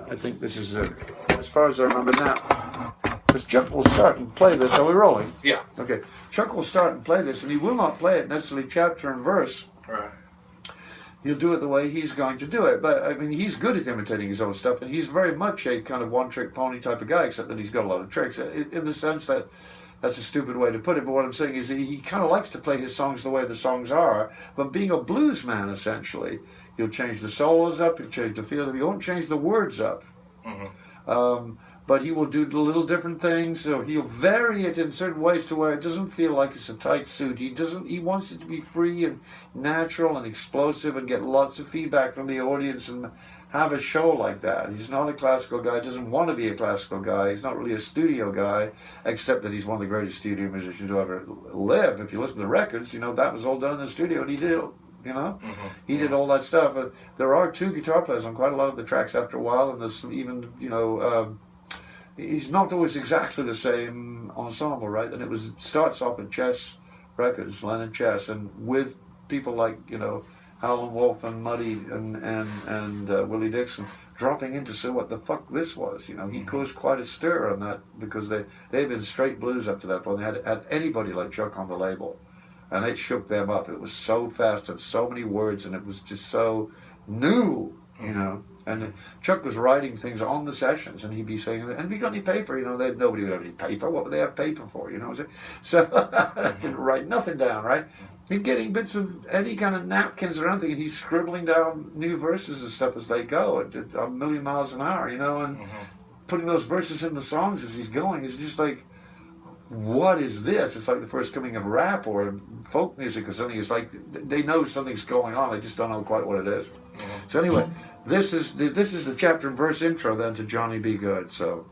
I think this is as far as I remember now. Because Chuck will start and play this. Are we rolling? Yeah. Okay. Chuck will start and play this, and he will not play it necessarily chapter and verse. Right. He'll do it the way he's going to do it. But, I mean, he's good at imitating his own stuff, and he's very much a kind of one-trick pony type of guy, except that he's got a lot of tricks, in the sense that that's a stupid way to put it, but what I'm saying is he kind of likes to play his songs the way the songs are, but being a blues man, essentially, he'll change the solos up, he'll change the feel, he won't change the words up. Mm-hmm. But he will do little different things, so he'll vary it in certain ways to where it doesn't feel like it's a tight suit. He wants it to be free and natural and explosive and get lots of feedback from the audience and have a show like that. He's not a classical guy, doesn't want to be a classical guy. He's not really a studio guy, except that he's one of the greatest studio musicians who ever lived. If you listen to the records, you know, that was all done in the studio, and he did it, you know? Mm-hmm. He did all that stuff. There are two guitar players on quite a lot of the tracks after a while, and there's even, you know, he's not always exactly the same ensemble, right? And it starts off with Chess Records, Lennon Chess, and with people like, you know, Howlin' Wolf and Muddy and Willie Dixon dropping in to see what the fuck this was. You know, he caused quite a stir on that because they'd been straight blues up to that point. They had anybody like Chuck on the label, and it shook them up. It was so fast and so many words, and it was just so new, you know. And Chuck was writing things on the sessions, and he'd be saying, and have you got any paper? You know, nobody would have any paper. What would they have paper for? You know, so I didn't write nothing down, right? He's getting bits of any kind of napkins around, thinking he's scribbling down new verses and stuff as they go at a million miles an hour, you know, and putting those verses in the songs as he's going is just like, what is this? It's like the first coming of rap or folk music or something. It's like they know something's going on, they just don't know quite what it is. So anyway, this is the chapter and verse intro then to Johnny B Goode. So.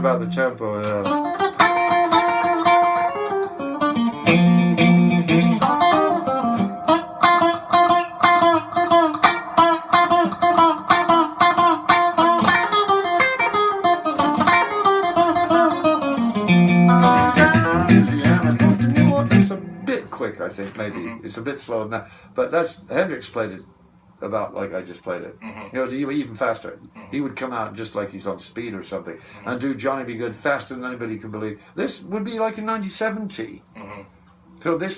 About the tempo, It's a bit quick, I think, maybe. It's a bit slower than that. But Hendrix played it about like I just played it. You know, even faster. He would come out just like he's on speed or something and do Johnny B Goode faster than anybody can believe. This would be like in 1970. So the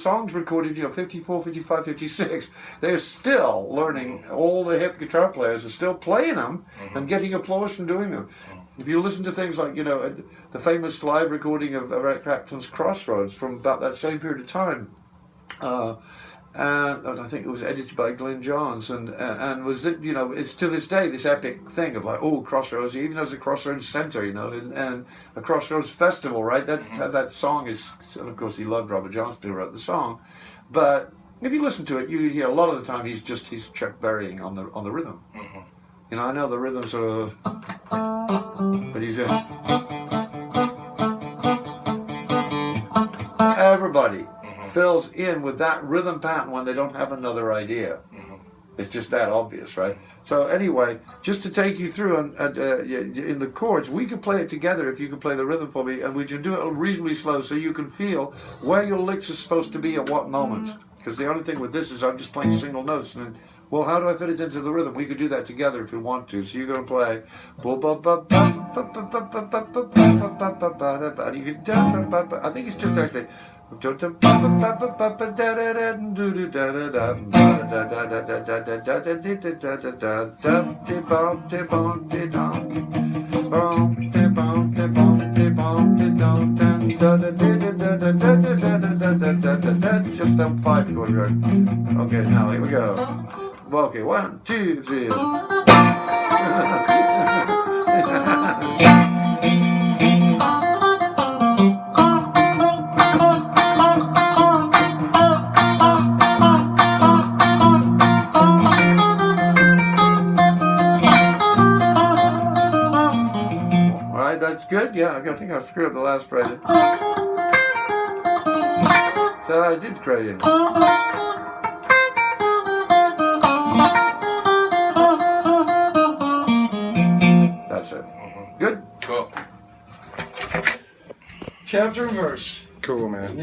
songs recorded, you know, 54, 55, 56, they're still learning. All the hip guitar players are still playing them and getting applause from doing them. If you listen to things like, you know, the famous live recording of Eric Clapton's Crossroads from about that same period of time, and I think it was edited by Glyn Johns, and was it, you know, it's to this day this epic thing of like, oh, Crossroads, even as a Crossroads Center, you know, and a Crossroads Festival, right? That song is, and of course he loved Robert Johnson who wrote the song, but if you listen to it, you hear a lot of the time he's Chuck Berrying on the rhythm. You know, I know the rhythms are, but he's everybody fills in with that rhythm pattern when they don't have another idea. It's just that obvious, right? So anyway, just to take you through in the chords, we could play it together if you could play the rhythm for me, and we can do it reasonably slow so you can feel where your licks are supposed to be at what moment. Because the only thing with this is I'm just playing single notes, and well, how do I fit it into the rhythm? We could do that together if we want to. So you're going to play, and you can, I think it's just actually. Just them 5 chord right. Okay, now here we go. Okay, 1, 2, 3. Good, Yeah, I think I screwed up the last phrase. So I did crazy. That's it. Good? Cool. Chapter and verse. Cool, man.